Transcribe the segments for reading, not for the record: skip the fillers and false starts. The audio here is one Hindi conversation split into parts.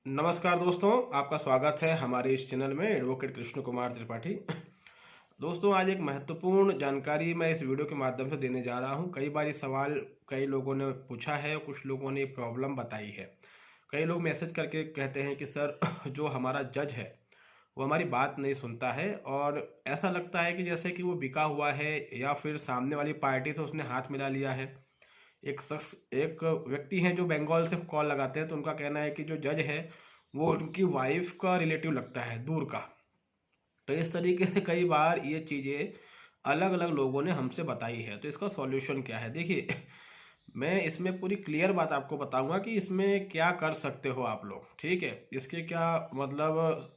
नमस्कार दोस्तों, आपका स्वागत है हमारे इस चैनल में एडवोकेट कृष्ण कुमार त्रिपाठी। दोस्तों, आज एक महत्वपूर्ण जानकारी मैं इस वीडियो के माध्यम से देने जा रहा हूं। कई बार ये सवाल कई लोगों ने पूछा है और कुछ लोगों ने प्रॉब्लम बताई है। कई लोग मैसेज करके कहते हैं कि सर जो हमारा जज है वो हमारी बात नहीं सुनता है और ऐसा लगता है कि जैसे कि वो बिका हुआ है या फिर सामने वाली पार्टी से उसने हाथ मिला लिया है। एक व्यक्ति हैं जो बंगाल से कॉल लगाते हैं, तो उनका कहना है कि जो जज है वो उनकी वाइफ का रिलेटिव लगता है, दूर का। तो इस तरीके से कई बार ये चीज़ें अलग अलग लोगों ने हमसे बताई है। तो इसका सॉल्यूशन क्या है, देखिए मैं इसमें पूरी क्लियर बात आपको बताऊंगा कि इसमें क्या कर सकते हो आप लोग। ठीक है, इसके क्या मतलब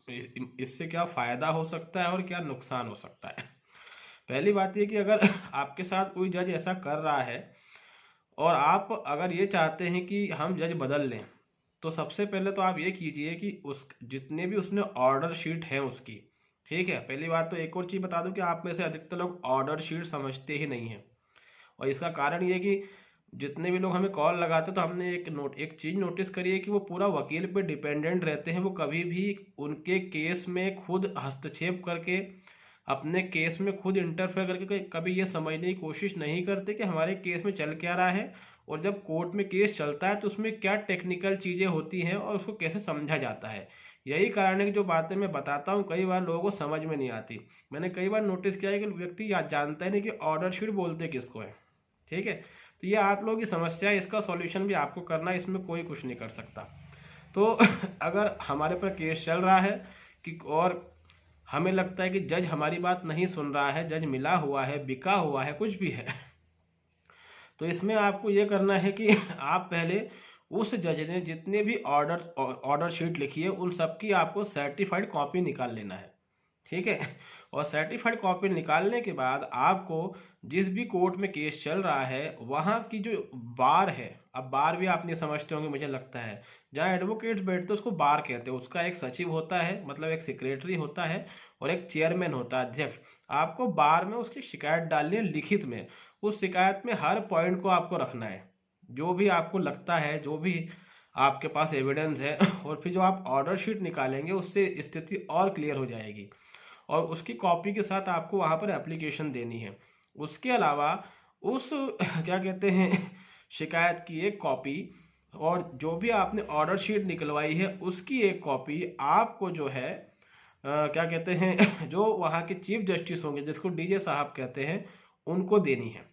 इससे क्या फ़ायदा हो सकता है और क्या नुकसान हो सकता है। पहली बात ये कि अगर आपके साथ कोई जज ऐसा कर रहा है और आप अगर ये चाहते हैं कि हम जज बदल लें, तो सबसे पहले तो आप ये कीजिए कि उस जितने भी उसने ऑर्डर शीट है उसकी, ठीक है। पहली बात तो एक और चीज़ बता दूं कि आप में से अधिकतर लोग ऑर्डर शीट समझते ही नहीं हैं, और इसका कारण ये कि जितने भी लोग हमें कॉल लगाते हैं तो हमने एक चीज़ नोटिस करी है कि वो पूरा वकील पे डिपेंडेंट रहते हैं। वो कभी भी उनके केस में खुद हस्तक्षेप करके, अपने केस में खुद इंटरफेयर करके कभी ये समझने की कोशिश नहीं करते कि हमारे केस में चल क्या रहा है, और जब कोर्ट में केस चलता है तो उसमें क्या टेक्निकल चीज़ें होती हैं और उसको कैसे समझा जाता है। यही कारण है कि जो बातें मैं बताता हूँ कई बार लोगों को समझ में नहीं आती। मैंने कई बार नोटिस किया है कि व्यक्ति जानता ही नहीं कि ऑर्डर शीट बोलते किसको है। ठीक है, तो ये आप लोगों की समस्या है, इसका सॉल्यूशन भी आपको करना है, इसमें कोई कुछ नहीं कर सकता। तो अगर हमारे पर केस चल रहा है कि और हमें लगता है कि जज हमारी बात नहीं सुन रहा है, जज मिला हुआ है, बिका हुआ है, कुछ भी है, तो इसमें आपको ये करना है कि आप पहले उस जज ने जितने भी ऑर्डर शीट लिखी है उन सब की आपको सर्टिफाइड कॉपी निकाल लेना है। ठीक है, और सर्टिफाइड कॉपी निकालने के बाद आपको जिस भी कोर्ट में केस चल रहा है वहाँ की जो बार है, अब बार भी आप नहीं समझते होंगे मुझे लगता है, जहाँ एडवोकेट्स बैठते हैं उसको बार कहते हैं। उसका एक सचिव होता है, मतलब एक सेक्रेटरी होता है, और एक चेयरमैन होता है, अध्यक्ष। आपको बार में उसकी शिकायत डालनी है लिखित में। उस शिकायत में हर पॉइंट को आपको रखना है, जो भी आपको लगता है, जो भी आपके पास एविडेंस है और फिर जो आप ऑर्डर शीट निकालेंगे उससे स्थिति और क्लियर हो जाएगी, और उसकी कॉपी के साथ आपको वहाँ पर एप्लीकेशन देनी है। उसके अलावा उस क्या कहते हैं शिकायत की एक कॉपी, और जो भी आपने ऑर्डर शीट निकलवाई है उसकी एक कॉपी आपको जो है क्या कहते हैं जो वहाँ के चीफ जस्टिस होंगे, जिसको डीजे साहब कहते हैं, उनको देनी है।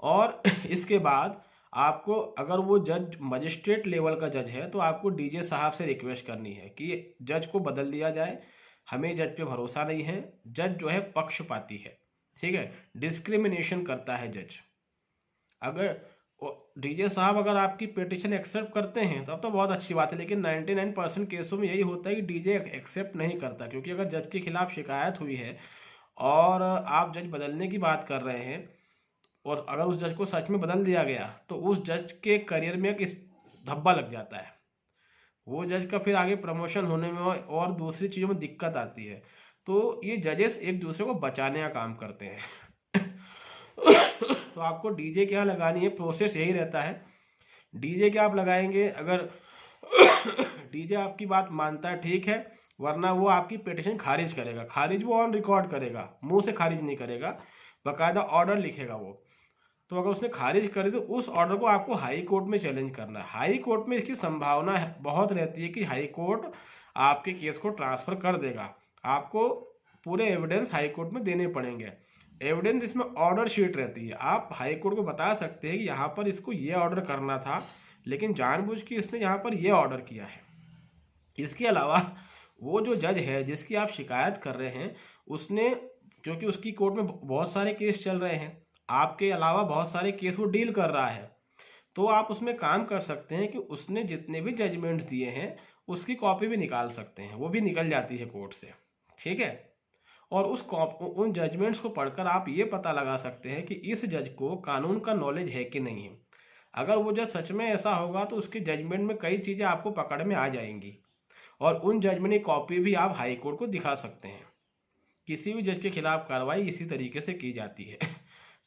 और इसके बाद आपको, अगर वो जज मजिस्ट्रेट लेवल का जज है, तो आपको डीजे साहब से रिक्वेस्ट करनी है कि जज को बदल दिया जाए, हमें जज पे भरोसा नहीं है। जज जो है पक्षपाती है, ठीक है, डिस्क्रिमिनेशन करता है जज। अगर डीजे साहब अगर आपकी पिटिशन एक्सेप्ट करते हैं तब तो बहुत अच्छी बात है, लेकिन 99% केसों में यही होता है कि डीजे एक्सेप्ट नहीं करता, क्योंकि अगर जज के खिलाफ शिकायत हुई है और आप जज बदलने की बात कर रहे हैं, और अगर उस जज को सच में बदल दिया गया तो उस जज के करियर में एक धब्बा लग जाता है। वो जज का फिर आगे प्रमोशन होने में और दूसरी चीज़ों में दिक्कत आती है। तो ये जजेस एक दूसरे को बचाने का काम करते हैं। तो आपको डीजे क्या लगानी है, प्रोसेस यही रहता है। डीजे क्या आप लगाएंगे, अगर डीजे आपकी बात मानता है ठीक है, वरना वो आपकी पिटिशन खारिज करेगा। खारिज वो ऑन रिकॉर्ड करेगा, मुंह से खारिज नहीं करेगा, बकायदा ऑर्डर लिखेगा वो। तो अगर उसने खारिज कर दी तो उस ऑर्डर को आपको हाई कोर्ट में चैलेंज करना है। हाई कोर्ट में इसकी संभावना बहुत रहती है कि हाई कोर्ट आपके केस को ट्रांसफर कर देगा। आपको पूरे एविडेंस हाई कोर्ट में देने पड़ेंगे। एविडेंस इसमें ऑर्डर शीट रहती है, आप हाई कोर्ट को बता सकते हैं कि यहाँ पर इसको ये ऑर्डर करना था, लेकिन जानबूझ के इसने यहाँ पर ये ऑर्डर किया है। इसके अलावा वो जो जज है जिसकी आप शिकायत कर रहे हैं, उसने, क्योंकि उसकी कोर्ट में बहुत सारे केस चल रहे हैं, आपके अलावा बहुत सारे केस वो डील कर रहा है, तो आप उसमें काम कर सकते हैं कि उसने जितने भी जजमेंट्स दिए हैं उसकी कॉपी भी निकाल सकते हैं, वो भी निकल जाती है कोर्ट से। ठीक है, और उन जजमेंट्स को पढ़कर आप ये पता लगा सकते हैं कि इस जज को कानून का नॉलेज है कि नहीं है। अगर वो जज सच में ऐसा होगा तो उसके जजमेंट में कई चीज़ें आपको पकड़ में आ जाएंगी, और उन जजमेंट की कॉपी भी आप हाई कोर्ट को दिखा सकते हैं। किसी भी जज के खिलाफ कार्रवाई इसी तरीके से की जाती है।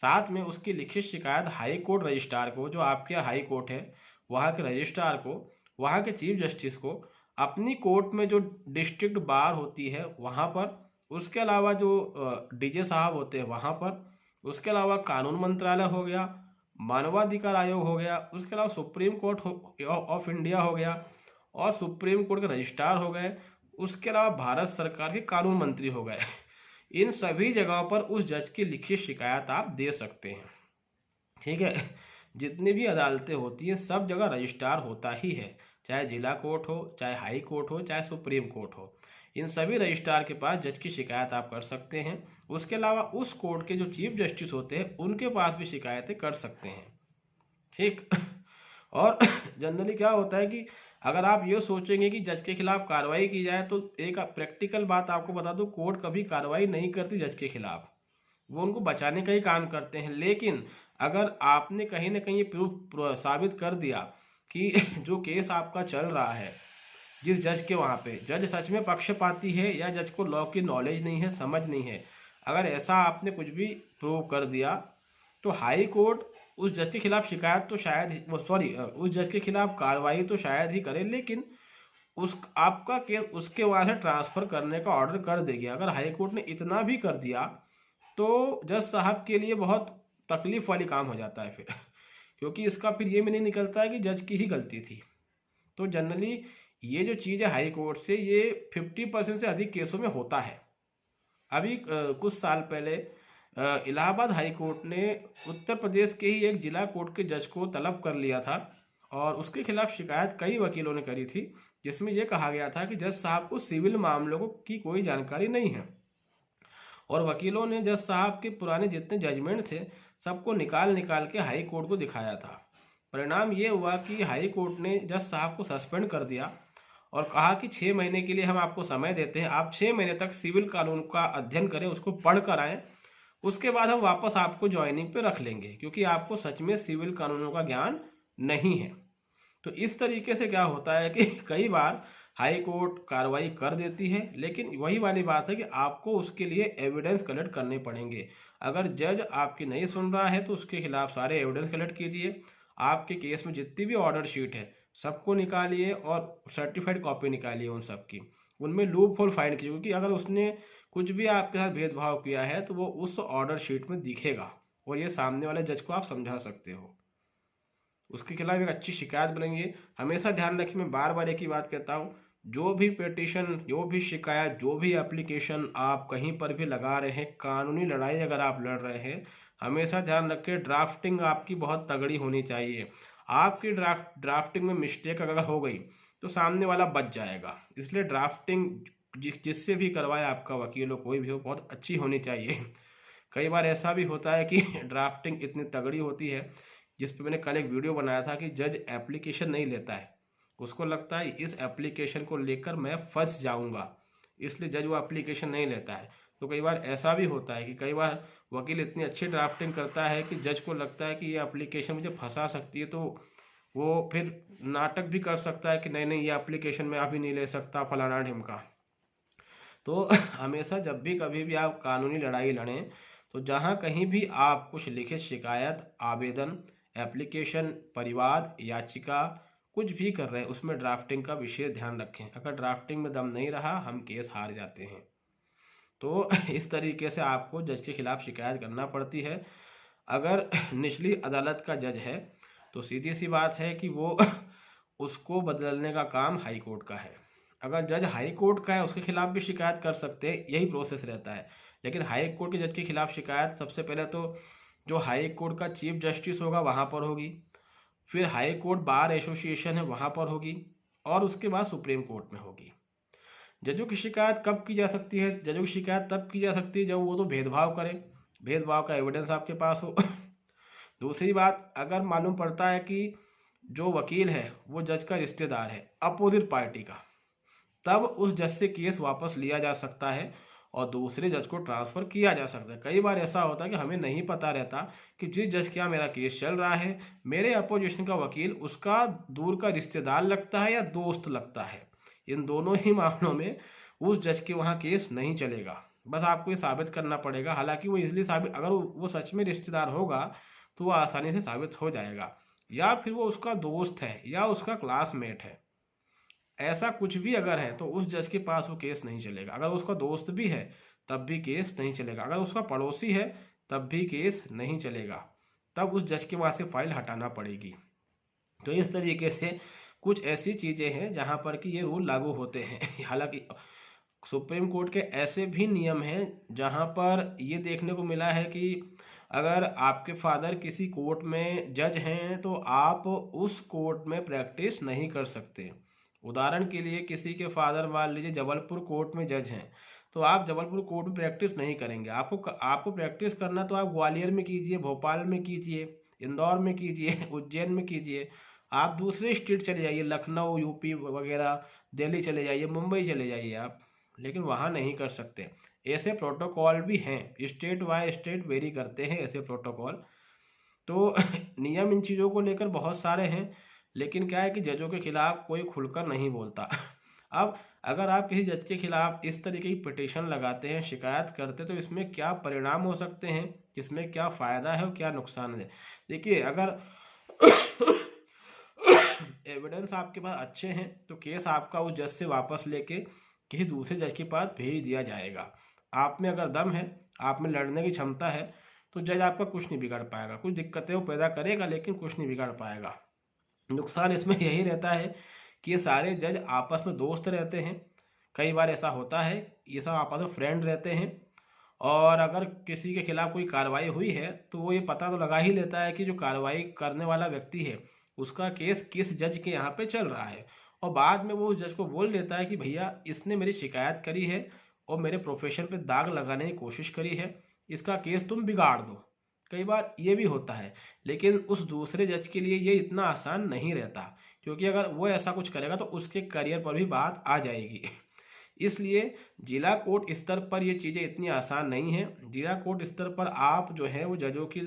साथ में उसकी लिखित शिकायत हाई कोर्ट रजिस्ट्रार को, जो आपके हाई कोर्ट है वहाँ के रजिस्ट्रार को, वहाँ के चीफ जस्टिस को अपनी कोर्ट में जो डिस्ट्रिक्ट बार होती है वहाँ पर, उसके अलावा जो डीजे साहब होते हैं वहाँ पर, उसके अलावा कानून मंत्रालय हो गया, मानवाधिकार आयोग हो गया, उसके अलावा सुप्रीम कोर्ट ऑफ इंडिया हो गया, और सुप्रीम कोर्ट के रजिस्ट्रार हो गए, उसके अलावा भारत सरकार के कानून मंत्री हो गए। इन सभी जगहों पर उस जज की लिखित शिकायत आप दे सकते हैं। ठीक है, जितनी भी अदालतें होती हैं सब जगह रजिस्ट्रार होता ही है, चाहे जिला कोर्ट हो, चाहे हाई कोर्ट हो, चाहे सुप्रीम कोर्ट हो। इन सभी रजिस्ट्रार के पास जज की शिकायत आप कर सकते हैं। उसके अलावा उस कोर्ट के जो चीफ जस्टिस होते हैं उनके पास भी शिकायतें कर सकते हैं। ठीक। और जनरली क्या होता है कि अगर आप ये सोचेंगे कि जज के खिलाफ कार्रवाई की जाए, तो एक प्रैक्टिकल बात आपको बता दूं, कोर्ट कभी कार्रवाई नहीं करती जज के खिलाफ, वो उनको बचाने का ही काम करते हैं। लेकिन अगर आपने कहीं ना कहीं प्रूफ साबित कर दिया कि जो केस आपका चल रहा है, जिस जज के वहाँ पे जज सच में पक्षपाती है या जज को लॉ की नॉलेज नहीं है, समझ नहीं है, अगर ऐसा आपने कुछ भी प्रूव कर दिया तो हाई कोर्ट उस जज के खिलाफ शिकायत तो शायद उस जज के खिलाफ कार्रवाई तो शायद ही करे, लेकिन उस आपका केस उसके वहाँ से ट्रांसफ़र करने का ऑर्डर कर देगी। अगर हाई कोर्ट ने इतना भी कर दिया तो जज साहब के लिए बहुत तकलीफ वाली काम हो जाता है फिर क्योंकि इसका फिर ये भी नहीं निकलता है कि जज की ही गलती थी। तो जनरली ये जो चीज़ है हाई कोर्ट से, ये 50% से अधिक केसों में होता है। अभी कुछ साल पहले इलाहाबाद हाई कोर्ट ने उत्तर प्रदेश के ही एक जिला कोर्ट के जज को तलब कर लिया था और उसके खिलाफ शिकायत कई वकीलों ने करी थी, जिसमें यह कहा गया था कि जज साहब को सिविल मामलों की कोई जानकारी नहीं है। और वकीलों ने जज साहब के पुराने जितने जजमेंट थे सबको निकाल निकाल के हाई कोर्ट को दिखाया था। परिणाम ये हुआ कि हाई कोर्ट ने जज साहब को सस्पेंड कर दिया और कहा कि 6 महीने के लिए हम आपको समय देते हैं, आप 6 महीने तक सिविल कानून का अध्ययन करें, उसको पढ़ कर आएँ, उसके बाद हम वापस आपको ज्वाइनिंग पे रख लेंगे, क्योंकि आपको सच में सिविल कानूनों का ज्ञान नहीं है। तो इस तरीके से क्या होता है कि कई बार हाई कोर्ट कार्रवाई कर देती है, लेकिन वही वाली बात है कि आपको उसके लिए एविडेंस कलेक्ट करने पड़ेंगे। अगर जज आपकी नहीं सुन रहा है तो उसके खिलाफ सारे एविडेंस कलेक्ट कीजिए, आपके केस में जितनी भी ऑर्डर शीट है सबको निकालिए और सर्टिफाइड कॉपी निकालिए उन सब की, उनमें लूप होल फाइंड कीजिए, क्योंकि अगर उसने कुछ भी आपके साथ भेदभाव किया है तो वो उस ऑर्डर शीट में दिखेगा और ये सामने वाले जज को आप समझा सकते हो, उसके खिलाफ एक अच्छी शिकायत बनेगी। हमेशा ध्यान रखिए, मैं बार बार एक ही बात कहता हूँ, जो भी पिटीशन, जो भी शिकायत, जो भी एप्लीकेशन आप कहीं पर भी लगा रहे हैं, कानूनी लड़ाई अगर आप लड़ रहे हैं, हमेशा ध्यान रखें ड्राफ्टिंग आपकी बहुत तगड़ी होनी चाहिए। आपकी ड्राफ्टिंग में मिस्टेक अगर हो गई तो सामने वाला बच जाएगा, इसलिए ड्राफ्टिंग जिससे भी करवाए आपका वकील हो कोई भी हो, बहुत अच्छी होनी चाहिए। कई बार ऐसा भी होता है कि ड्राफ्टिंग इतनी तगड़ी होती है, जिस पे मैंने कल एक वीडियो बनाया था कि जज एप्लीकेशन नहीं लेता है, उसको लगता है इस एप्लीकेशन को लेकर मैं फंस जाऊंगा, इसलिए जज वो एप्लीकेशन नहीं लेता है। तो कई बार ऐसा भी होता है कि कई बार वकील इतनी अच्छी ड्राफ्टिंग करता है कि जज को लगता है कि ये एप्लीकेशन मुझे फंसा सकती है, तो वो फिर नाटक भी कर सकता है कि नहीं नहीं ये एप्लीकेशन मैं अभी नहीं ले सकता, फलाना ढिमका। तो हमेशा जब भी कभी भी आप कानूनी लड़ाई लड़ें तो जहाँ कहीं भी आप कुछ लिखित शिकायत, आवेदन, एप्लीकेशन, परिवाद, याचिका कुछ भी कर रहे हैं उसमें ड्राफ्टिंग का विशेष ध्यान रखें। अगर ड्राफ्टिंग में दम नहीं रहा हम केस हार जाते हैं। तो इस तरीके से आपको जज के खिलाफ शिकायत करना पड़ती है। अगर निचली अदालत का जज है तो सीधी सी बात है कि वो उसको बदलने का काम हाई कोर्ट का है। अगर जज हाई कोर्ट का है उसके खिलाफ भी शिकायत कर सकते हैं, यही प्रोसेस रहता है। लेकिन हाई कोर्ट के जज के खिलाफ शिकायत सबसे पहले तो जो हाई कोर्ट का चीफ जस्टिस होगा वहाँ पर होगी, फिर हाई कोर्ट बार एसोसिएशन है वहाँ पर होगी, और उसके बाद सुप्रीम कोर्ट में होगी। जजों की शिकायत कब की जा सकती है? जजों की शिकायत तब की जा सकती है जब वो तो भेदभाव करें, भेदभाव का एविडेंस आपके पास हो। दूसरी बात, अगर मालूम पड़ता है कि जो वकील है वो जज का रिश्तेदार है अपोजिट पार्टी का, तब उस जज से केस वापस लिया जा सकता है और दूसरे जज को ट्रांसफ़र किया जा सकता है। कई बार ऐसा होता है कि हमें नहीं पता रहता कि जिस जज के यहाँ मेरा केस चल रहा है, मेरे अपोजिशन का वकील उसका दूर का रिश्तेदार लगता है या दोस्त लगता है। इन दोनों ही मामलों में उस जज के वहाँ केस नहीं चलेगा, बस आपको ये साबित करना पड़ेगा। हालांकि वो इसलिए साबित, अगर वो सच में रिश्तेदार होगा तो वो आसानी से साबित हो जाएगा, या फिर वो उसका दोस्त है या उसका क्लासमेट है, ऐसा कुछ भी अगर है तो उस जज के पास वो केस नहीं चलेगा। अगर उसका दोस्त भी है तब भी केस नहीं चलेगा। अगर उसका पड़ोसी है तब भी केस नहीं चलेगा। तब उस जज के वहाँ से फाइल हटाना पड़ेगी। तो इस तरीके से कुछ ऐसी चीज़ें हैं जहाँ पर कि ये रूल लागू होते हैं। हालांकि सुप्रीम कोर्ट के ऐसे भी नियम हैं जहाँ पर ये देखने को मिला है कि अगर आपके फादर किसी कोर्ट में जज हैं तो आप उस कोर्ट में प्रैक्टिस नहीं कर सकते। उदाहरण के लिए किसी के फादर मान लीजिए जबलपुर कोर्ट में जज हैं, तो आप जबलपुर कोर्ट में प्रैक्टिस नहीं करेंगे। आपको प्रैक्टिस करना तो आप ग्वालियर में कीजिए, भोपाल में कीजिए, इंदौर में कीजिए, उज्जैन में कीजिए। आप दूसरे स्टेट चले जाइए, लखनऊ, यूपी वगैरह, दिल्ली चले जाइए, मुंबई चले जाइए आप, लेकिन वहाँ नहीं कर सकते। ऐसे प्रोटोकॉल भी हैं, स्टेट बाय स्टेट वेरी करते हैं ऐसे प्रोटोकॉल। तो नियम इन चीज़ों को लेकर बहुत सारे हैं, लेकिन क्या है कि जजों के खिलाफ कोई खुलकर नहीं बोलता। अब अगर आप किसी जज के खिलाफ इस तरीके की पिटीशन लगाते हैं, शिकायत करते हैं, तो इसमें क्या परिणाम हो सकते हैं, इसमें क्या फ़ायदा है और क्या नुकसान है। देखिए, अगर एविडेंस आपके पास अच्छे हैं तो केस आपका उस जज से वापस लेके किसी दूसरे जज के पास भेज दिया जाएगा। आप में अगर दम है, आप में लड़ने की क्षमता है, तो जज आपका कुछ नहीं बिगाड़ पाएगा। कुछ दिक्कतें वो पैदा करेगा लेकिन कुछ नहीं बिगाड़ पाएगा। नुकसान इसमें यही रहता है कि ये सारे जज आपस में दोस्त रहते हैं। कई बार ऐसा होता है, ये सब आपस में फ्रेंड रहते हैं, और अगर किसी के खिलाफ कोई कार्रवाई हुई है तो वो ये पता तो लगा ही लेता है कि जो कार्रवाई करने वाला व्यक्ति है उसका केस किस जज के यहाँ पे चल रहा है, और बाद में वो उस जज को बोल देता है कि भैया इसने मेरी शिकायत करी है और मेरे प्रोफेशन पे दाग लगाने की कोशिश करी है, इसका केस तुम बिगाड़ दो। कई बार ये भी होता है, लेकिन उस दूसरे जज के लिए ये इतना आसान नहीं रहता, क्योंकि अगर वो ऐसा कुछ करेगा तो उसके करियर पर भी बात आ जाएगी। इसलिए जिला कोर्ट स्तर पर ये चीज़ें इतनी आसान नहीं है। जिला कोर्ट स्तर पर आप जो है वो जजों की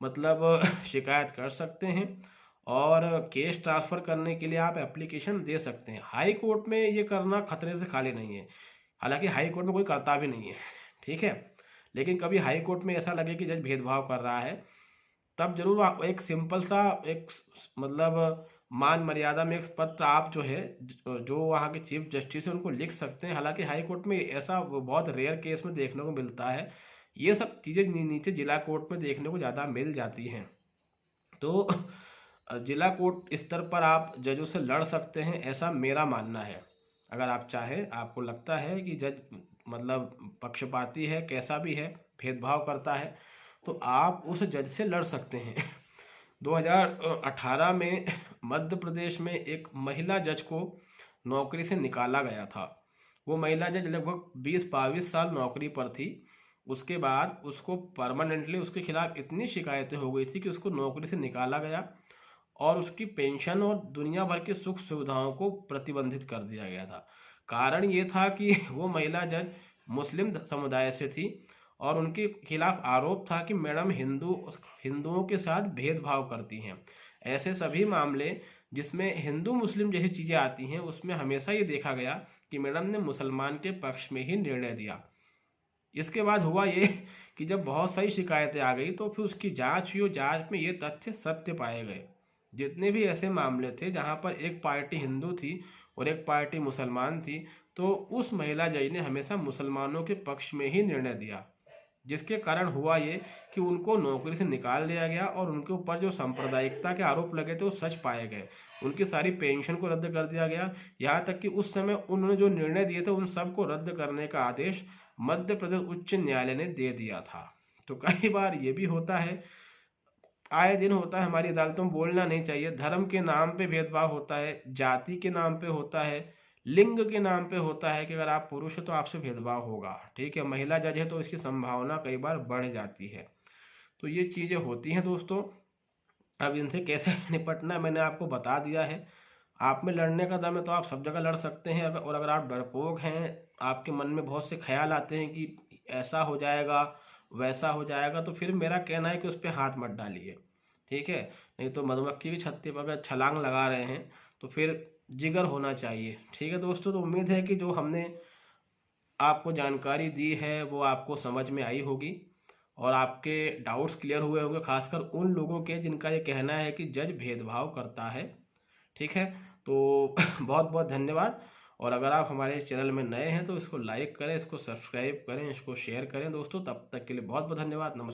मतलब शिकायत कर सकते हैं, और केस ट्रांसफ़र करने के लिए आप एप्लीकेशन दे सकते हैं। हाई कोर्ट में ये करना खतरे से खाली नहीं है, हालांकि हाई कोर्ट में कोई करता भी नहीं है, ठीक है। लेकिन कभी हाई कोर्ट में ऐसा लगे कि जज भेदभाव कर रहा है, तब जरूर आप एक सिंपल सा एक मतलब मान मर्यादा में एक पत्र आप जो है जो वहाँ के चीफ जस्टिस है उनको लिख सकते हैं। हालांकि हाई कोर्ट में ऐसा बहुत रेयर केस में देखने को मिलता है, ये सब चीज़ें नीचे जिला कोर्ट में देखने को ज़्यादा मिल जाती हैं। तो जिला कोर्ट स्तर पर आप जजों से लड़ सकते हैं, ऐसा मेरा मानना है। अगर आप चाहें, आपको लगता है कि जज मतलब पक्षपाती है, कैसा भी है, भेदभाव करता है, तो आप उस जज से लड़ सकते हैं। 2018 में मध्य प्रदेश में एक महिला जज को नौकरी से निकाला गया था। वो महिला जज लगभग 20-22 साल नौकरी पर थी। उसके बाद उसको परमानेंटली उसके खिलाफ इतनी शिकायतें हो गई थी कि उसको नौकरी से निकाला गया, और उसकी पेंशन और दुनिया भर की सुख सुविधाओं को प्रतिबंधित कर दिया गया था। कारण ये था कि वो महिला जज मुस्लिम समुदाय से थी, और उनके खिलाफ आरोप था कि मैडम हिंदुओं के साथ भेदभाव करती हैं। ऐसे सभी मामले जिसमें हिंदू मुस्लिम जैसी चीज़ें आती हैं उसमें हमेशा ये देखा गया कि मैडम ने मुसलमान के पक्ष में ही निर्णय दिया। इसके बाद हुआ ये कि जब बहुत सारी शिकायतें आ गई तो फिर उसकी जांच हुई, और जांच में ये तथ्य सत्य पाए गए। जितने भी ऐसे मामले थे जहां पर एक पार्टी हिंदू थी और एक पार्टी मुसलमान थी, तो उस महिला जज ने हमेशा मुसलमानों के पक्ष में ही निर्णय दिया, जिसके कारण हुआ ये कि उनको नौकरी से निकाल दिया गया, और उनके ऊपर जो सांप्रदायिकता के आरोप लगे थे वो सच पाए गए। उनकी सारी पेंशन को रद्द कर दिया गया, यहाँ तक कि उस समय उन्होंने जो निर्णय दिए थे उन सब को रद्द करने का आदेश मध्य प्रदेश उच्च न्यायालय ने दे दिया था। तो कई बार ये भी होता है, आए दिन होता है, हमारी अदालतों में बोलना नहीं चाहिए। धर्म के नाम पे भेदभाव होता है, जाति के नाम पे होता है, लिंग के नाम पे होता है कि अगर आप पुरुष हो तो आपसे भेदभाव होगा, ठीक है। महिला जज है तो इसकी संभावना कई बार बढ़ जाती है। तो ये चीज़ें होती हैं दोस्तों। अब इनसे कैसे निपटना मैंने आपको बता दिया है। आप में लड़ने का दम है तो आप सब जगह लड़ सकते हैं, और अगर आप डरपोक हैं, आपके मन में बहुत से ख्याल आते हैं कि ऐसा हो जाएगा वैसा हो जाएगा, तो फिर मेरा कहना है कि उस पर हाथ मत डालिए, ठीक है। नहीं तो मधुमक्खी की छत्ते पर अगर छलांग लगा रहे हैं तो फिर जिगर होना चाहिए, ठीक है दोस्तों। तो उम्मीद है कि जो हमने आपको जानकारी दी है वो आपको समझ में आई होगी, और आपके डाउट्स क्लियर हुए होंगे, खासकर उन लोगों के जिनका ये कहना है कि जज भेदभाव करता है, ठीक है। तो बहुत बहुत धन्यवाद। और अगर आप हमारे चैनल में नए हैं तो इसको लाइक करें, इसको सब्सक्राइब करें, इसको शेयर करें दोस्तों। तब तक के लिए बहुत बहुत धन्यवाद। नमस्कार।